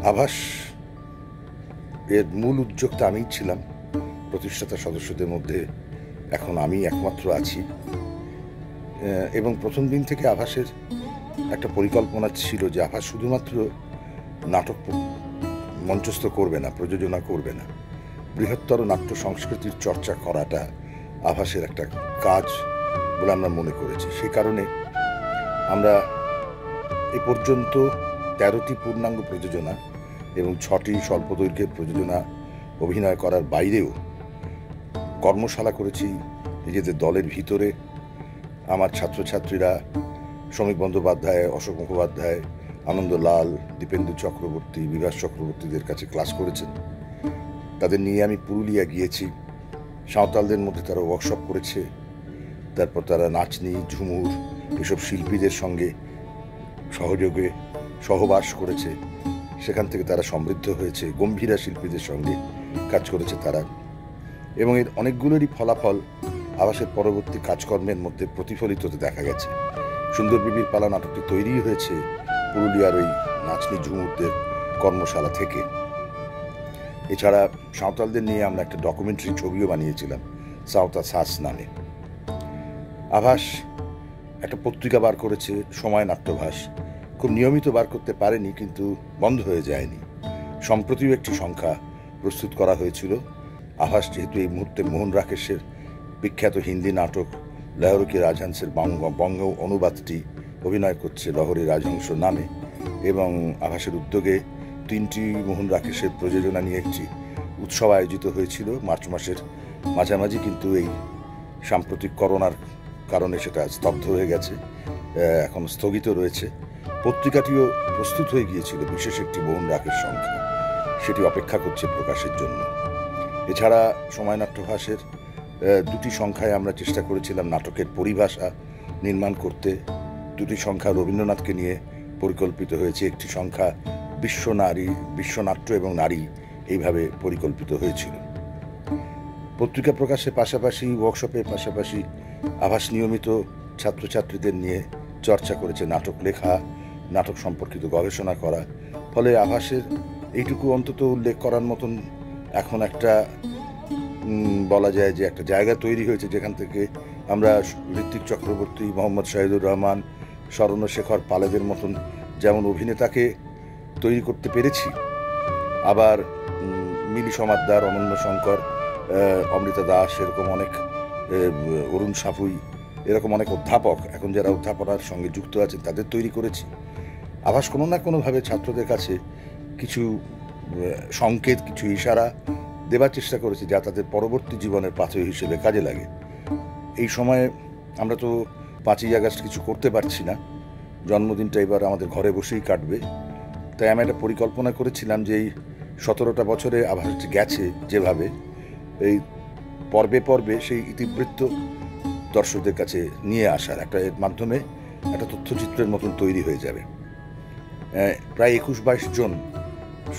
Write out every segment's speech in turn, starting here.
আভাস এর মূল উদ্যোক্তা আমিই ছিলাম। প্রতিষ্ঠাতা সদস্যদের মধ্যে এখন আমি একমাত্র আছি। এবং প্রথম দিন থেকে আভাসের একটা পরিকল্পনা ছিল যে আভাস শুধুমাত্র নাটক মঞ্চস্থ করবে না, প্রযোজনা করবে না, বৃহত্তর নাট্য সংস্কৃতির চর্চা করাটা আভাসের একটা কাজ বলে আমরা মনে করেছি। সেই কারণে আমরা এ পর্যন্ত 13টি পূর্ণাঙ্গ প্রযোজনা এবং 6টি স্বল্পদৈর্ঘ্যের প্রযোজনা অভিনয় করার বাইরেও কর্মশালা করেছি নিজেদের দলের ভিতরে। আমার ছাত্রছাত্রীরা শ্রমিক বন্দ্যোপাধ্যায়, অশোক মুখোপাধ্যায়, আনন্দলাল, দীপেন্দু চক্রবর্তী, বিভাস চক্রবর্তীদের কাছে ক্লাস করেছেন। তাদের নিয়ে আমি পুরুলিয়া গিয়েছি। সাঁওতালদের মধ্যে তারা ওয়ার্কশপ করেছে। তারপর তারা নাচনি, ঝুমুর এসব শিল্পীদের সঙ্গে সহযোগে সহবাস করেছে। সেখান থেকে তারা সমৃদ্ধ হয়েছে। গম্ভীরা শিল্পীদের সঙ্গে কাজ করেছে তারা, এবং এর অনেকগুলোরই ফলাফল আভাসের পরবর্তী কাজকর্মের মধ্যে প্রতিফলিত হতে দেখা গেছে। সুন্দর বিবির পালা নাটকটি তৈরি হয়েছে পুরুলিয়ার ওই নাচনি ঝুমুরদের কর্মশালা থেকে। এছাড়া সাঁওতালদের নিয়ে আমরা একটা ডকুমেন্টারি ছবিও বানিয়েছিলাম সাঁওতা সাস নামে। আভাস একটা পত্রিকা বার করেছে, সময় নাট্যভাস। খুব নিয়মিত বার করতে পারেনি, কিন্তু বন্ধ হয়ে যায়নি। সম্প্রতিও একটি সংখ্যা প্রস্তুত করা হয়েছিল। আভাস যেহেতু এই মুহূর্তে মোহন রাকেশের বিখ্যাত হিন্দি নাটক লহর কি রাজহংসের বঙ্গ অনুবাদটি অভিনয় করছে লহরী রাজহংস নামে, এবং আভাসের উদ্যোগে 3টি মোহন রাকেশের প্রযোজনা নিয়ে একটি উৎসব আয়োজিত হয়েছিল মার্চ মাসের মাঝামাঝি, কিন্তু এই সাম্প্রতিক করোনার কারণে সেটা স্তব্ধ হয়ে গেছে, এখন স্থগিত রয়েছে। পত্রিকাটিও প্রস্তুত হয়ে গিয়েছিল বিশেষ একটি মোহন রাকেশ সংখ্যা, সেটি অপেক্ষা করছে প্রকাশের জন্য। এছাড়া সময় নাট্যভাসের 2টি সংখ্যায় আমরা চেষ্টা করেছিলাম নাটকের পরিভাষা নির্মাণ করতে। 2টি সংখ্যা রবীন্দ্রনাথকে নিয়ে পরিকল্পিত হয়েছে, একটি সংখ্যা বিশ্বনাট্য এবং নারী এইভাবে পরিকল্পিত হয়েছিল। পত্রিকা প্রকাশের পাশাপাশি, ওয়ার্কশপের পাশাপাশি আভাস নিয়মিত ছাত্রছাত্রীদের নিয়ে চর্চা করেছে, নাটক লেখা, নাটক সম্পর্কিত গবেষণা করা। ফলে আভাসের এইটুকু অন্তত উল্লেখ করার মতন এখন একটা বলা যায় যে একটা জায়গা তৈরি হয়েছে, যেখান থেকে আমরা ঋত্বিক চক্রবর্তী, মোহাম্মদ শাহিদুর রহমান, স্বর্ণশেখর পালেদের মতন যেমন অভিনেতাকে তৈরি করতে পেরেছি, আবার মিলি সমাদ্দার, অনন্য শঙ্কর, অমৃতা দাস, এরকম অনেক, অরুণ সাফুই, এরকম অনেক অধ্যাপক এখন যারা অধ্যাপনার সঙ্গে যুক্ত আছেন তাদের তৈরি করেছি। আভাস কোনো না কোনোভাবে ছাত্রদের কাছে কিছু সংকেত, কিছু ইশারা দেবার চেষ্টা করেছি যা তাদের পরবর্তী জীবনের পাথেয় হিসেবে কাজে লাগে। এই সময়ে আমরা তো 5ই আগস্ট কিছু করতে পারছি না, জন্মদিনটা এবার আমাদের ঘরে বসেই কাটবে। তাই আমি একটা পরিকল্পনা করেছিলাম যে এই 17টা বছরে আভাস গেছে যেভাবে, এই পর্বে পর্বে সেই ইতিবৃত্ত দর্শকদের কাছে নিয়ে আসার একটা, এর মাধ্যমে একটা তথ্যচিত্রের মতন তৈরি হয়ে যাবে। প্রায় 21-22 জন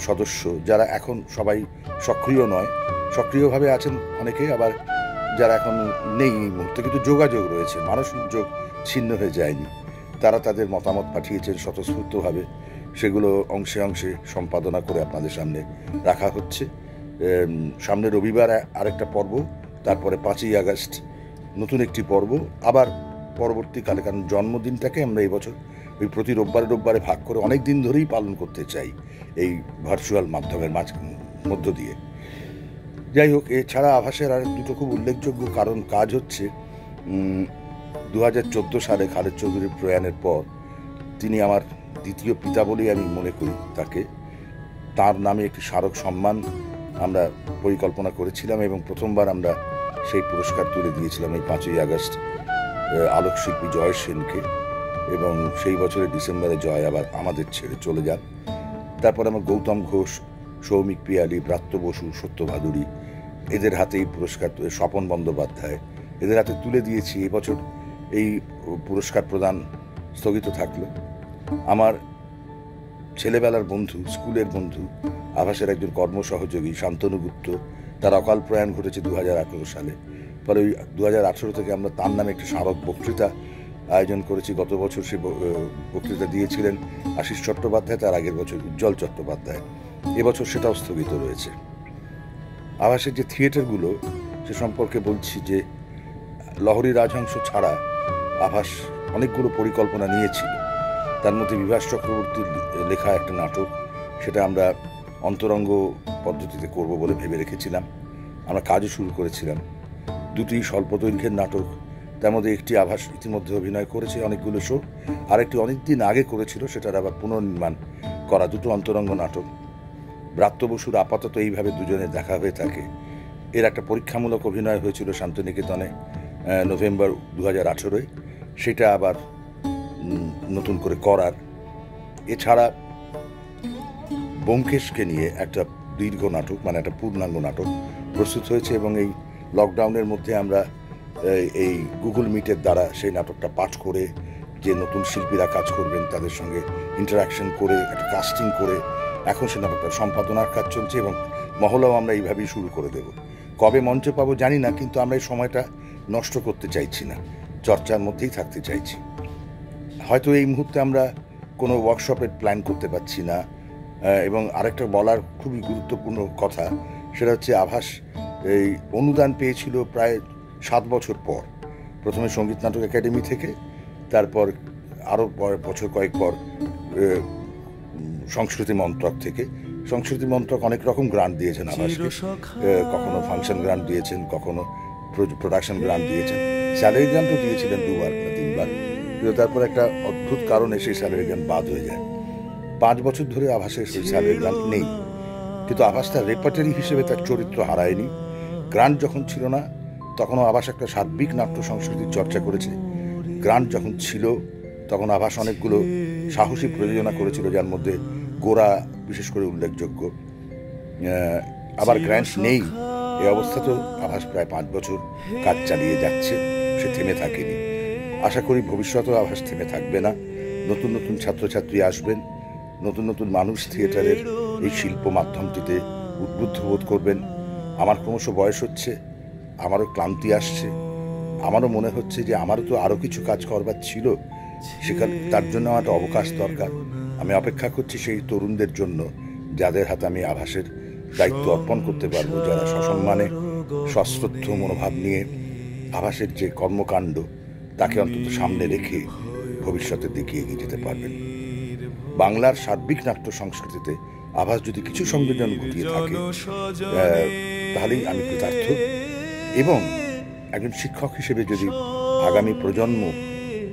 সদস্য, যারা এখন সবাই সক্রিয় নয়, সক্রিয়ভাবে আছেন অনেকে, আবার যারা এখন নেই এই মুহূর্তে, কিন্তু যোগাযোগ রয়েছে, মানসিক যোগ ছিন্ন হয়ে যায়নি। তারা তাদের মতামত পাঠিয়েছেন স্বতঃস্ফূর্তভাবে, সেগুলো অংশে অংশে সম্পাদনা করে আপনাদের সামনে রাখা হচ্ছে। সামনে রবিবার আরেকটা পর্ব, তারপরে 5ই আগস্ট নতুন একটি পর্ব, আবার পরবর্তীকালে, কারণ জন্মদিনটাকে আমরা এই বছর ওই প্রতি রোববারে ভাগ করে অনেক দিন ধরেই পালন করতে চাই এই ভার্চুয়াল মাধ্যমের মধ্য দিয়ে। যাই হোক, এছাড়া আভাসের আর 2টো খুব উল্লেখযোগ্য কাজ হচ্ছে। 2014 সালে খালেদ চৌধুরীর প্রয়াণের পর তিনি আমার দ্বিতীয় পিতা বলেই আমি মনে করি তাকে। তার নামে একটি স্মারক সম্মান আমরা পরিকল্পনা করেছিলাম, এবং প্রথমবার আমরা সেই পুরস্কার তুলে দিয়েছিলাম এই 5ই আগস্ট আলোকশিল্পী জয় সেনকে, এবং সেই বছরের ডিসেম্বরে জয় আবার আমাদের ছেড়ে চলে যান। তারপর আমরা গৌতম ঘোষ, সৌমিক পিয়ালি, ব্রাত্য বসু, সত্য ভাদুরী, এদের হাতেই পুরস্কার, স্বপন বন্দ্যোপাধ্যায়, এদের হাতে তুলে দিয়েছি। এবছর এই পুরস্কার প্রদান স্থগিত থাকলো। আমার ছেলেবেলার বন্ধু, স্কুলের বন্ধু, আভাসের একজন কর্মসহযোগী শান্তনু গুপ্ত, তার অকাল প্রয়াণ ঘটেছে 2018 সালে। ফলে ওই 2018 থেকে আমরা তার নামে একটি স্মারক বক্তৃতা আয়োজন করেছি। গত বছর সে বক্তৃতা দিয়েছিলেন আশিস চট্টোপাধ্যায়, তার আগের বছর উজ্জ্বল চট্টোপাধ্যায়। এবছর সেটাও স্থগিত রয়েছে। আভাসের যে থিয়েটারগুলো সে সম্পর্কে বলছি যে লহরী রাজহংস ছাড়া আভাস অনেকগুলো পরিকল্পনা নিয়েছিল। তার মধ্যে বিভাস চক্রবর্তীর লেখা একটা নাটক, সেটা আমরা অন্তরঙ্গ পদ্ধতিতে করব বলে ভেবে রেখেছিলাম। আমরা কাজও শুরু করেছিলাম। দুটি স্বল্প দৈর্ঘ্যের নাটক, তার মধ্যে একটি আভাস ইতিমধ্যে অভিনয় করেছে অনেকগুলো শো, আরেকটি অনেকদিন আগে করেছিল, সেটার আবার পুনর্নির্মাণ করা। দুটো অন্তরঙ্গ নাটক। ব্রাত্য বসুর আপাতত এইভাবে দুজনে দেখা হয়ে থাকে। এর একটা পরীক্ষামূলক অভিনয় হয়েছিল শান্তিনিকেতনে নভেম্বর 2018-য়, সেটা আবার নতুন করে করার। এছাড়া ব্যোমকেশকে নিয়ে একটা দীর্ঘ নাটক, মানে একটা পূর্ণাঙ্গ নাটক প্রস্তুত হয়েছে, এবং এই লকডাউনের মধ্যে আমরা এই গুগল মিটের দ্বারা সেই নাটকটা পাঠ করে যে নতুন শিল্পীরা কাজ করবেন তাদের সঙ্গে ইন্টারাকশন করে একটা কাস্টিং করে এখন সে নাটকটা সম্পাদনার কাজ চলছে, এবং মহলাও আমরা এইভাবেই শুরু করে দেব। কবে মঞ্চে পাবো জানি না, কিন্তু আমরা এই সময়টা নষ্ট করতে চাইছি না, চর্চার মধ্যেই থাকতে চাইছি। হয়তো এই মুহূর্তে আমরা কোনো ওয়ার্কশপের প্ল্যান করতে পারছি না। এবং আরেকটা বলার খুবই গুরুত্বপূর্ণ কথা, সেটা হচ্ছে আভাস এই অনুদান পেয়েছিল প্রায় 7 বছর পর। প্রথমে সঙ্গীত নাটক একাডেমি থেকে, তারপর আরও বছর কয়েক পর সংস্কৃতি মন্ত্রক থেকে। সংস্কৃতি মন্ত্রক অনেক রকম গ্রান্ট দিয়েছেন আভাসকে, কখনো ফাংশন গ্রান্ট দিয়েছেন, কখনো প্রোডাকশন গ্রান্ট দিয়েছেন, স্যালারি গ্রান্টও দিয়েছিলেন 2বার না 3বার। কিন্তু তারপর একটা অদ্ভুত কারণে সেই স্যালারি গ্রান্ট বাদ হয়ে যায়। 5 বছর ধরে আভাসের সেই স্যালারি গ্রান্ট নেই। কিন্তু আভাস তার রেপার্টারি হিসেবে তার চরিত্র হারায়নি। গ্রান্ট যখন ছিল না তখনও আভাস একটা সার্বিক নাট্য সংস্কৃতির চর্চা করেছে। গ্রান্ট যখন ছিল তখন আভাস অনেকগুলো সাহসী প্রযোজনা করেছিল, যার মধ্যে গোরা বিশেষ করে উল্লেখযোগ্য। আবার গ্রান্ট নেই, এই অবস্থাতেও আভাস প্রায় 5 বছর কাজ চালিয়ে যাচ্ছে, সে থেমে থাকেনি। আশা করি ভবিষ্যতেও আভাস থেমে থাকবে না। নতুন নতুন ছাত্রছাত্রী আসবেন, নতুন নতুন মানুষ থিয়েটারের এই শিল্প মাধ্যমটিতে উদ্বুদ্ধ বোধ করবেন। আমার ক্রমশ বয়স হচ্ছে, আমারও ক্লান্তি আসছে, আমারও মনে হচ্ছে যে আমারও তো আরও কিছু কাজ করবার ছিল, সেখানে তার জন্য আমার একটা অবকাশ দরকার। আমি অপেক্ষা করছি সেই তরুণদের জন্য, যাদের হাতে আমি আভাসের দায়িত্ব অর্পণ করতে পারবো, যারা সসম্মানে সশ্রদ্ধ মনোভাব নিয়ে আভাসের যে কর্মকাণ্ড তাকে অন্তত সামনে রেখে ভবিষ্যতের দিকে এগিয়ে যেতে পারবেন। বাংলার সার্বিক নাট্য সংস্কৃতিতে আভাস যদি কিছু সংযোজন ঘটিয়ে থাকে তাহলেই আমি কৃতার্থ। এবং একজন শিক্ষক হিসেবে যদি আগামী প্রজন্ম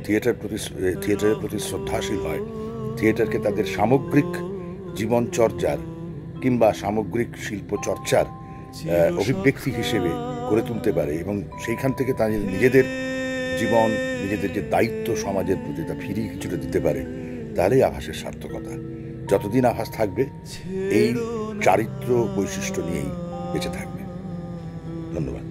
থিয়েটারের প্রতি শ্রদ্ধাশীল হয়, থিয়েটারকে তাদের সামগ্রিক জীবনচর্যার কিংবা সামগ্রিক শিল্পচর্চার অভিব্যক্তি হিসেবে গড়ে তুলতে পারে, এবং সেইখান থেকে তাদের নিজেদের জীবন, নিজেদের যে দায়িত্ব সমাজের প্রতি তা ফিরিয়ে কিছুটা দিতে পারে, তাহলেই আভাসের সার্থকতা। যতদিন আভাস থাকবে এই চারিত্র বৈশিষ্ট্য নিয়েই বেঁচে থাকবে। ধন্যবাদ।